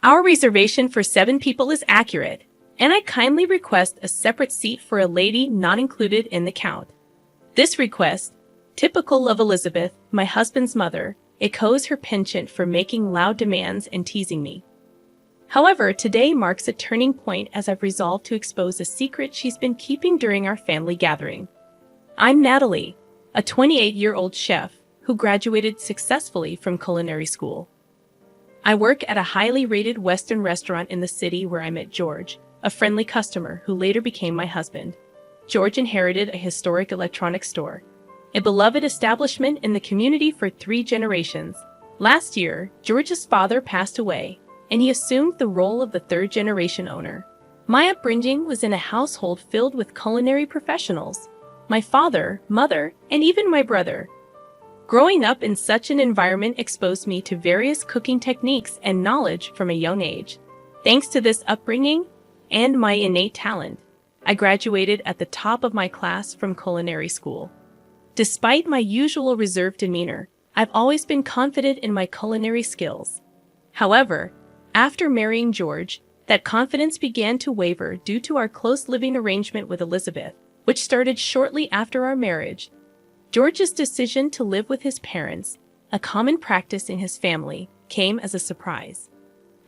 Our reservation for 7 people is accurate, and I kindly request a separate seat for a lady not included in the count. This request, typical of Elizabeth, my husband's mother, echoes her penchant for making loud demands and teasing me. However, today marks a turning point as I've resolved to expose a secret she's been keeping during our family gathering. I'm Natalie, a 28-year-old chef who graduated successfully from culinary school. I work at a highly rated Western restaurant in the city where I met George, a friendly customer who later became my husband. George inherited a historic electronics store, a beloved establishment in the community for 3 generations. Last year, George's father passed away, and he assumed the role of the 3rd-generation owner. My upbringing was in a household filled with culinary professionals: my father, mother, and even my brother. Growing up in such an environment exposed me to various cooking techniques and knowledge from a young age. Thanks to this upbringing and my innate talent, I graduated at the top of my class from culinary school. Despite my usual reserved demeanor, I've always been confident in my culinary skills. However, after marrying George, that confidence began to waver due to our close living arrangement with Elizabeth, which started shortly after our marriage. George's decision to live with his parents, a common practice in his family, came as a surprise.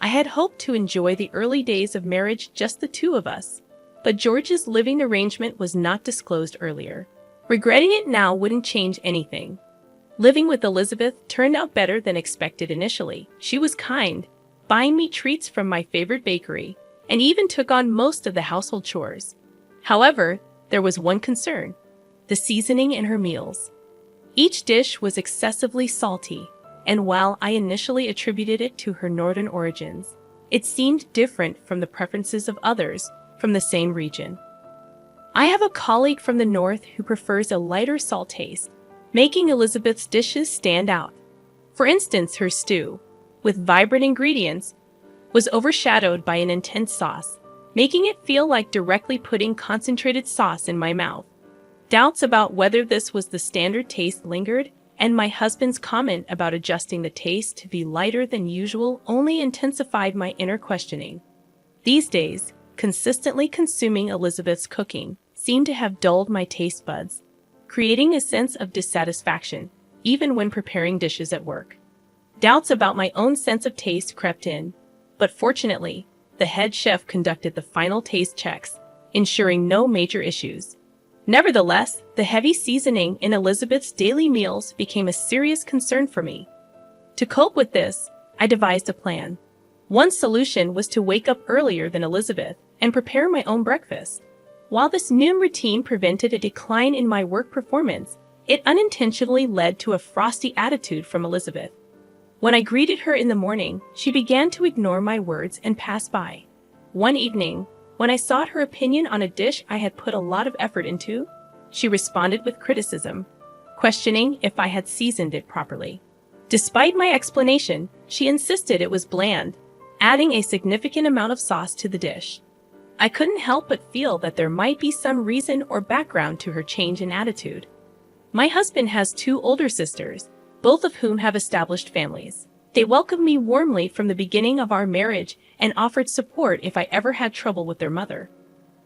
I had hoped to enjoy the early days of marriage just the 2 of us, but George's living arrangement was not disclosed earlier. Regretting it now wouldn't change anything. Living with Elizabeth turned out better than expected initially. She was kind, buying me treats from my favorite bakery, and even took on most of the household chores. However, there was one concern: the seasoning in her meals. Each dish was excessively salty, and while I initially attributed it to her northern origins, it seemed different from the preferences of others from the same region. I have a colleague from the north who prefers a lighter salt taste, making Elizabeth's dishes stand out. For instance, her stew, with vibrant ingredients, was overshadowed by an intense sauce, making it feel like directly putting concentrated sauce in my mouth. Doubts about whether this was the standard taste lingered, and my husband's comment about adjusting the taste to be lighter than usual only intensified my inner questioning. These days, consistently consuming Elizabeth's cooking seemed to have dulled my taste buds, creating a sense of dissatisfaction, even when preparing dishes at work. Doubts about my own sense of taste crept in, but fortunately, the head chef conducted the final taste checks, ensuring no major issues. Nevertheless, the heavy seasoning in Elizabeth's daily meals became a serious concern for me. To cope with this, I devised a plan. One solution was to wake up earlier than Elizabeth and prepare my own breakfast. While this noon routine prevented a decline in my work performance, it unintentionally led to a frosty attitude from Elizabeth. When I greeted her in the morning, she began to ignore my words and pass by. One evening, when I sought her opinion on a dish I had put a lot of effort into, she responded with criticism, questioning if I had seasoned it properly. Despite my explanation, she insisted it was bland, adding a significant amount of sauce to the dish. I couldn't help but feel that there might be some reason or background to her change in attitude. My husband has 2 older sisters, both of whom have established families. They welcomed me warmly from the beginning of our marriage and offered support if I ever had trouble with their mother.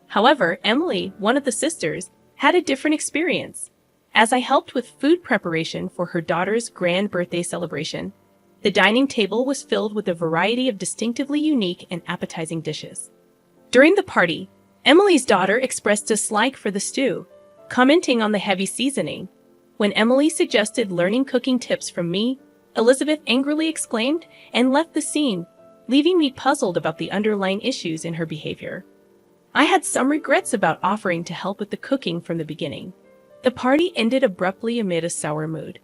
However, Emily, one of the sisters, had a different experience. As I helped with food preparation for her daughter's grand birthday celebration, the dining table was filled with a variety of distinctively unique and appetizing dishes. During the party, Emily's daughter expressed dislike for the stew, commenting on the heavy seasoning. When Emily suggested learning cooking tips from me, Elizabeth angrily exclaimed and left the scene, leaving me puzzled about the underlying issues in her behavior. I had some regrets about offering to help with the cooking from the beginning. The party ended abruptly amid a sour mood.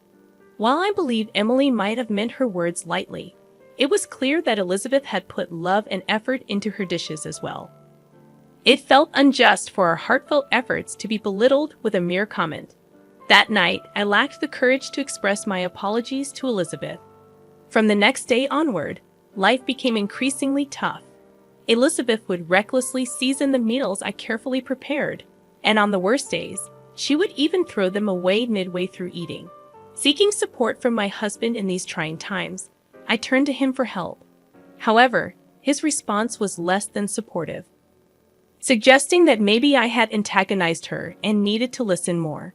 While I believe Emily might have meant her words lightly, it was clear that Elizabeth had put love and effort into her dishes as well. It felt unjust for our heartfelt efforts to be belittled with a mere comment. That night, I lacked the courage to express my apologies to Elizabeth. From the next day onward, life became increasingly tough. Elizabeth would recklessly season the meals I carefully prepared, and on the worst days, she would even throw them away midway through eating. Seeking support from my husband in these trying times, I turned to him for help. However, his response was less than supportive, suggesting that maybe I had antagonized her and needed to listen more.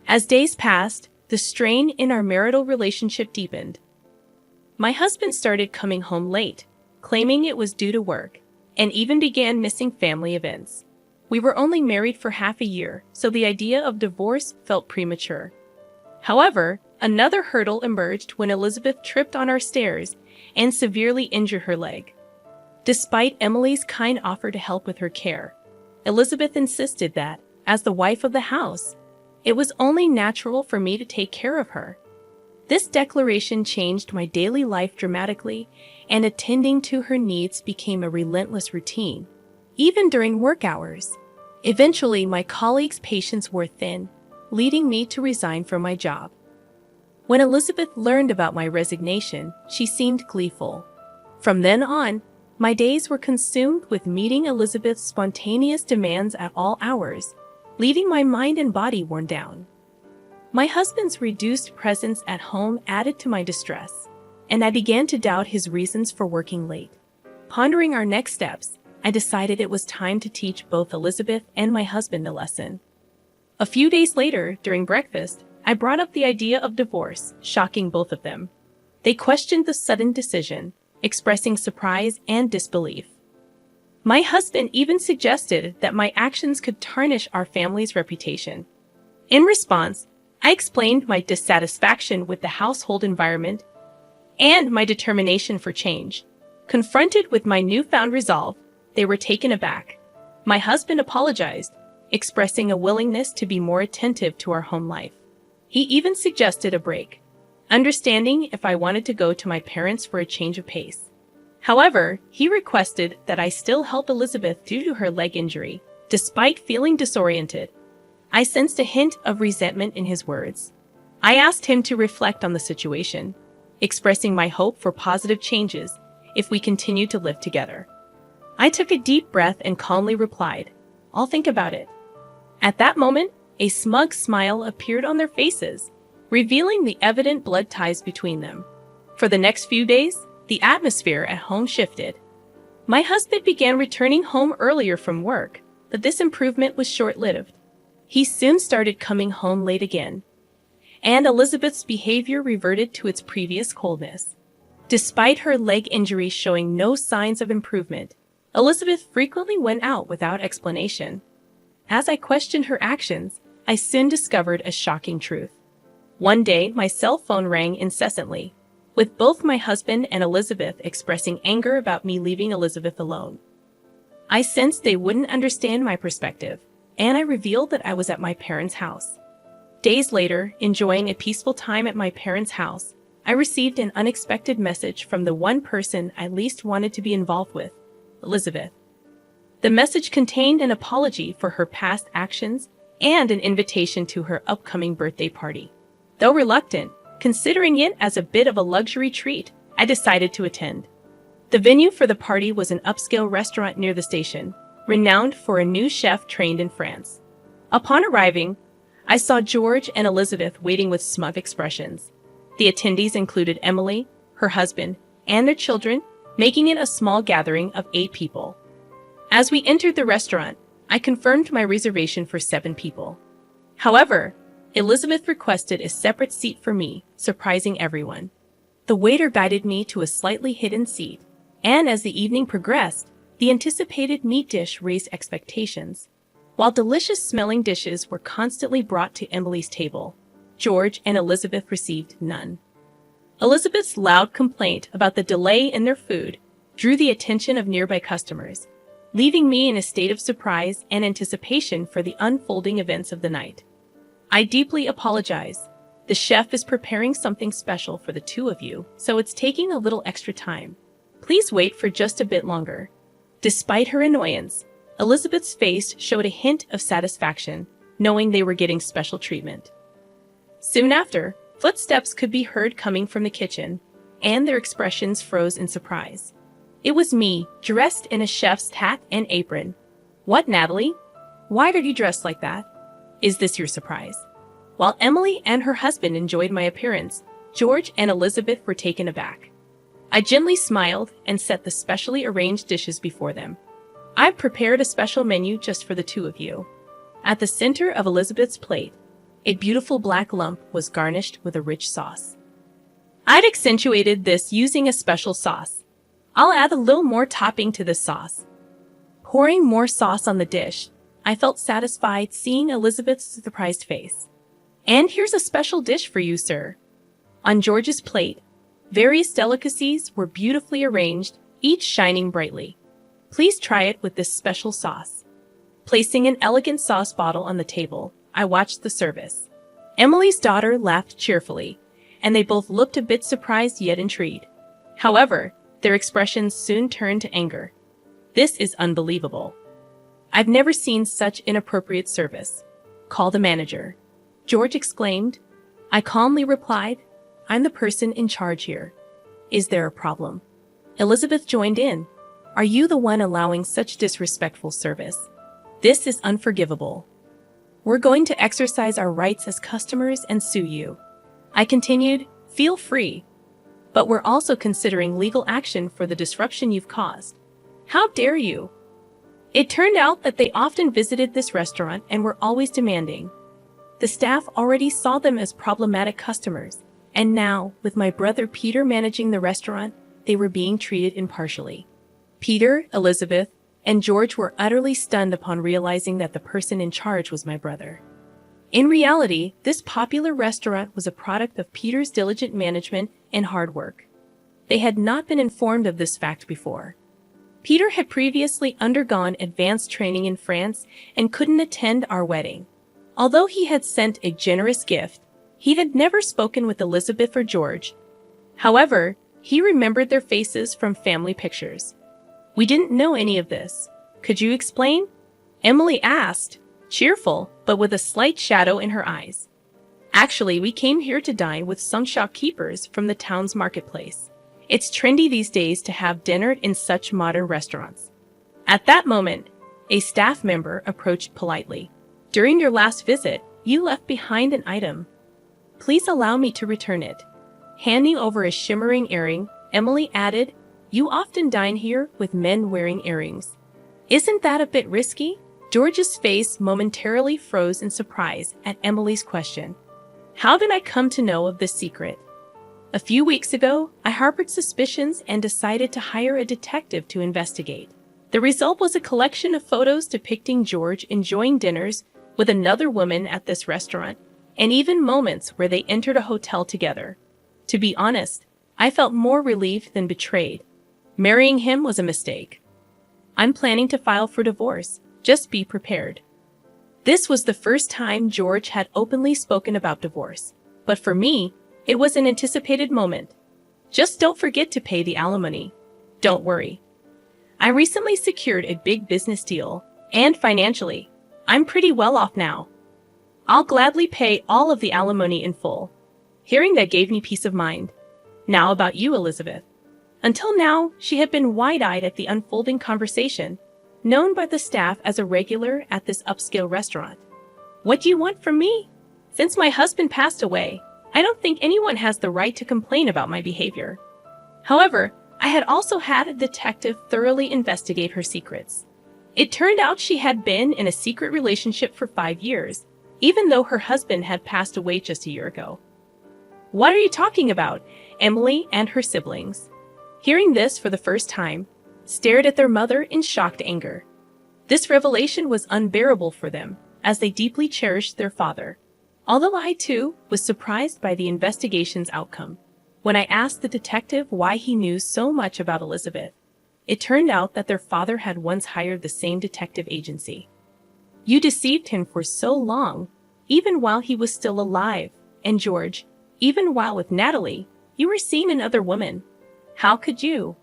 As days passed, the strain in our marital relationship deepened. My husband started coming home late, claiming it was due to work, and even began missing family events. We were only married for half a year, so the idea of divorce felt premature. However, another hurdle emerged when Elizabeth tripped on our stairs and severely injured her leg. Despite Emily's kind offer to help with her care, Elizabeth insisted that, as the wife of the house, it was only natural for me to take care of her. This declaration changed my daily life dramatically, and attending to her needs became a relentless routine, even during work hours. Eventually, my colleagues' patience wore thin, leading me to resign from my job. When Elizabeth learned about my resignation, she seemed gleeful. From then on, my days were consumed with meeting Elizabeth's spontaneous demands at all hours, leaving my mind and body worn down. My husband's reduced presence at home added to my distress, and I began to doubt his reasons for working late. Pondering our next steps, I decided it was time to teach both Elizabeth and my husband a lesson. A few days later, during breakfast, I brought up the idea of divorce, shocking both of them. They questioned the sudden decision, expressing surprise and disbelief. My husband even suggested that my actions could tarnish our family's reputation. In response, I explained my dissatisfaction with the household environment and my determination for change. Confronted with my newfound resolve, they were taken aback. My husband apologized, expressing a willingness to be more attentive to our home life. He even suggested a break, understanding if I wanted to go to my parents for a change of pace. However, he requested that I still help Elizabeth due to her leg injury. Despite feeling disoriented, I sensed a hint of resentment in his words. I asked him to reflect on the situation, expressing my hope for positive changes if we continue to live together. I took a deep breath and calmly replied, "I'll think about it." At that moment, a smug smile appeared on their faces, revealing the evident blood ties between them. For the next few days, the atmosphere at home shifted. My husband began returning home earlier from work, but this improvement was short-lived. He soon started coming home late again, and Elizabeth's behavior reverted to its previous coldness. Despite her leg injury showing no signs of improvement, Elizabeth frequently went out without explanation. As I questioned her actions, I soon discovered a shocking truth. One day, my cell phone rang incessantly, with both my husband and Elizabeth expressing anger about me leaving Elizabeth alone. I sensed they wouldn't understand my perspective, and I revealed that I was at my parents' house. Days later, enjoying a peaceful time at my parents' house, I received an unexpected message from the one person I least wanted to be involved with, Elizabeth. The message contained an apology for her past actions and an invitation to her upcoming birthday party. Though reluctant, considering it as a bit of a luxury treat, I decided to attend. The venue for the party was an upscale restaurant near the station, renowned for a new chef trained in France. Upon arriving, I saw George and Elizabeth waiting with smug expressions. The attendees included Emily, her husband, and their children, making it a small gathering of 8 people. As we entered the restaurant, I confirmed my reservation for 7 people. However, Elizabeth requested a separate seat for me, surprising everyone. The waiter guided me to a slightly hidden seat, and as the evening progressed, the anticipated meat dish raised expectations. While delicious-smelling dishes were constantly brought to Emily's table, George and Elizabeth received none. Elizabeth's loud complaint about the delay in their food drew the attention of nearby customers, leaving me in a state of surprise and anticipation for the unfolding events of the night. I deeply apologize. The chef is preparing something special for the 2 of you, so it's taking a little extra time. Please wait for just a bit longer. Despite her annoyance, Elizabeth's face showed a hint of satisfaction, knowing they were getting special treatment. Soon after, footsteps could be heard coming from the kitchen, and their expressions froze in surprise. It was me, dressed in a chef's hat and apron. "What, Natalie? Why are you dressed like that? Is this your surprise?" While Emily and her husband enjoyed my appearance, George and Elizabeth were taken aback. I gently smiled and set the specially arranged dishes before them. I've prepared a special menu just for the two of you. At the center of Elizabeth's plate, a beautiful black lump was garnished with a rich sauce. I'd accentuated this using a special sauce. I'll add a little more topping to this sauce. Pouring more sauce on the dish, I felt satisfied seeing Elizabeth's surprised face. And here's a special dish for you, sir. On George's plate, various delicacies were beautifully arranged, each shining brightly. Please try it with this special sauce. Placing an elegant sauce bottle on the table, I watched the service. Emily's daughter laughed cheerfully, and they both looked a bit surprised yet intrigued. However, their expressions soon turned to anger. This is unbelievable. I've never seen such inappropriate service. Call the manager. George exclaimed. I calmly replied, I'm the person in charge here. Is there a problem? Elizabeth joined in. Are you the one allowing such disrespectful service? This is unforgivable. We're going to exercise our rights as customers and sue you. I continued, feel free. But we're also considering legal action for the disruption you've caused. How dare you? It turned out that they often visited this restaurant and were always demanding. The staff already saw them as problematic customers, and now, with my brother Peter managing the restaurant, they were being treated impartially. Peter, Elizabeth, and George were utterly stunned upon realizing that the person in charge was my brother. In reality, this popular restaurant was a product of Peter's diligent management and hard work. They had not been informed of this fact before. Peter had previously undergone advanced training in France and couldn't attend our wedding. Although he had sent a generous gift, he had never spoken with Elizabeth or George. However, he remembered their faces from family pictures. We didn't know any of this. Could you explain? Emily asked, cheerful, but with a slight shadow in her eyes. Actually, we came here to dine with some shopkeepers from the town's marketplace. It's trendy these days to have dinner in such modern restaurants. At that moment, a staff member approached politely. During your last visit, you left behind an item. Please allow me to return it. Handing over a shimmering earring, Emily added, you often dine here with men wearing earrings. Isn't that a bit risky? George's face momentarily froze in surprise at Emily's question. How did I come to know of this secret? A few weeks ago, I harbored suspicions and decided to hire a detective to investigate. The result was a collection of photos depicting George enjoying dinners with another woman at this restaurant, and even moments where they entered a hotel together. To be honest, I felt more relieved than betrayed. Marrying him was a mistake. I'm planning to file for divorce. Just be prepared. This was the first time George had openly spoken about divorce, but for me, it was an anticipated moment. Just don't forget to pay the alimony. Don't worry. I recently secured a big business deal, and financially, I'm pretty well off now. I'll gladly pay all of the alimony in full. Hearing that gave me peace of mind. Now about you, Elizabeth. Until now, she had been wide-eyed at the unfolding conversation, known by the staff as a regular at this upscale restaurant. What do you want from me? Since my husband passed away, I don't think anyone has the right to complain about my behavior. However, I had also had a detective thoroughly investigate her secrets. It turned out she had been in a secret relationship for 5 years, even though her husband had passed away just a year ago. What are you talking about? Emily and her siblings, hearing this for the first time, stared at their mother in shocked anger. This revelation was unbearable for them, as they deeply cherished their father. Although I, too, was surprised by the investigation's outcome. When I asked the detective why he knew so much about Elizabeth, it turned out that their father had once hired the same detective agency. You deceived him for so long, even while he was still alive, and George, even while with Natalie, you were seeing another woman. How could you?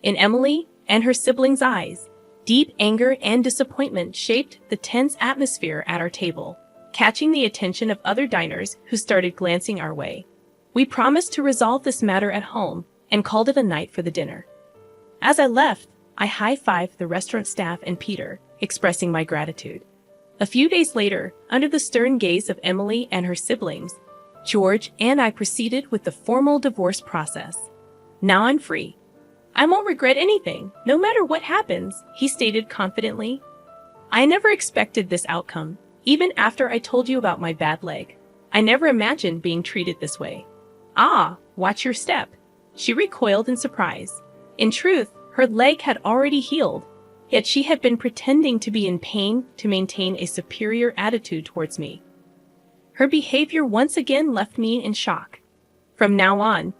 In Emily and her siblings' eyes, deep anger and disappointment shaped the tense atmosphere at our table, catching the attention of other diners who started glancing our way. We promised to resolve this matter at home and called it a night for the dinner. As I left, I high-fived the restaurant staff and Peter, expressing my gratitude. A few days later, under the stern gaze of Emily and her siblings, George and I proceeded with the formal divorce process. Now I'm free. I won't regret anything, no matter what happens, he stated confidently. I never expected this outcome, even after I told you about my bad leg. I never imagined being treated this way. Ah, watch your step. She recoiled in surprise. In truth, her leg had already healed, yet she had been pretending to be in pain to maintain a superior attitude towards me. Her behavior once again left me in shock. From now on,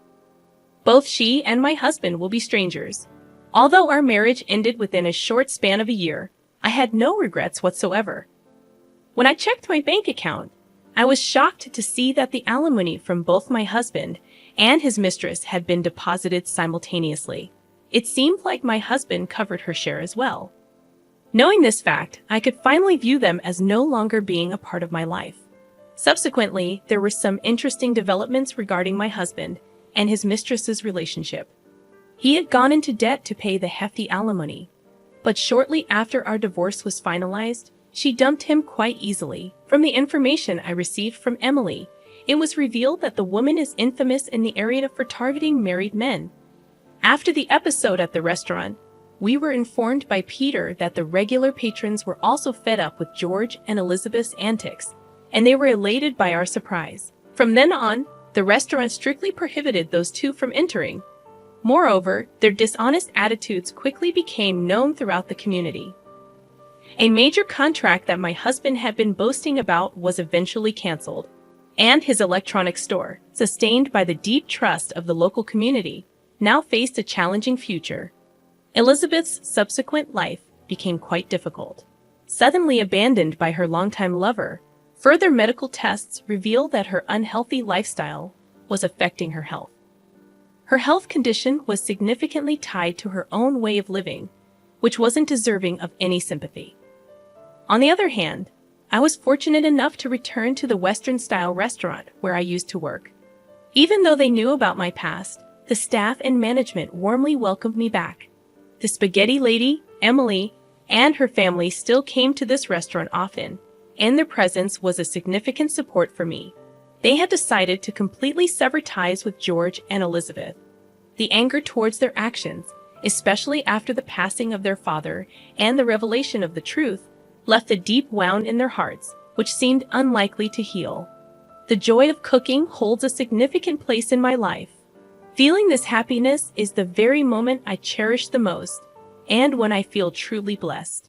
both she and my husband will be strangers. Although our marriage ended within a short span of a year, I had no regrets whatsoever. When I checked my bank account, I was shocked to see that the alimony from both my husband and his mistress had been deposited simultaneously. It seemed like my husband covered her share as well. Knowing this fact, I could finally view them as no longer being a part of my life. Subsequently, there were some interesting developments regarding my husband and his mistress's relationship. He had gone into debt to pay the hefty alimony, but shortly after our divorce was finalized, she dumped him quite easily. From the information I received from Emily, it was revealed that the woman is infamous in the area for targeting married men. After the episode at the restaurant, we were informed by Peter that the regular patrons were also fed up with George and Elizabeth's antics, and they were elated by our surprise. From then on, the restaurant strictly prohibited those two from entering. Moreover, their dishonest attitudes quickly became known throughout the community. A major contract that my husband had been boasting about was eventually canceled, and his electronics store, sustained by the deep trust of the local community, now faced a challenging future. Elizabeth's subsequent life became quite difficult. Suddenly abandoned by her longtime lover, further medical tests revealed that her unhealthy lifestyle was affecting her health. Her health condition was significantly tied to her own way of living, which wasn't deserving of any sympathy. On the other hand, I was fortunate enough to return to the Western-style restaurant where I used to work. Even though they knew about my past, the staff and management warmly welcomed me back. The spaghetti lady, Emily, and her family still came to this restaurant often, and their presence was a significant support for me. They had decided to completely sever ties with George and Elizabeth. The anger towards their actions, especially after the passing of their father and the revelation of the truth, left a deep wound in their hearts, which seemed unlikely to heal. The joy of cooking holds a significant place in my life. Feeling this happiness is the very moment I cherish the most, and when I feel truly blessed.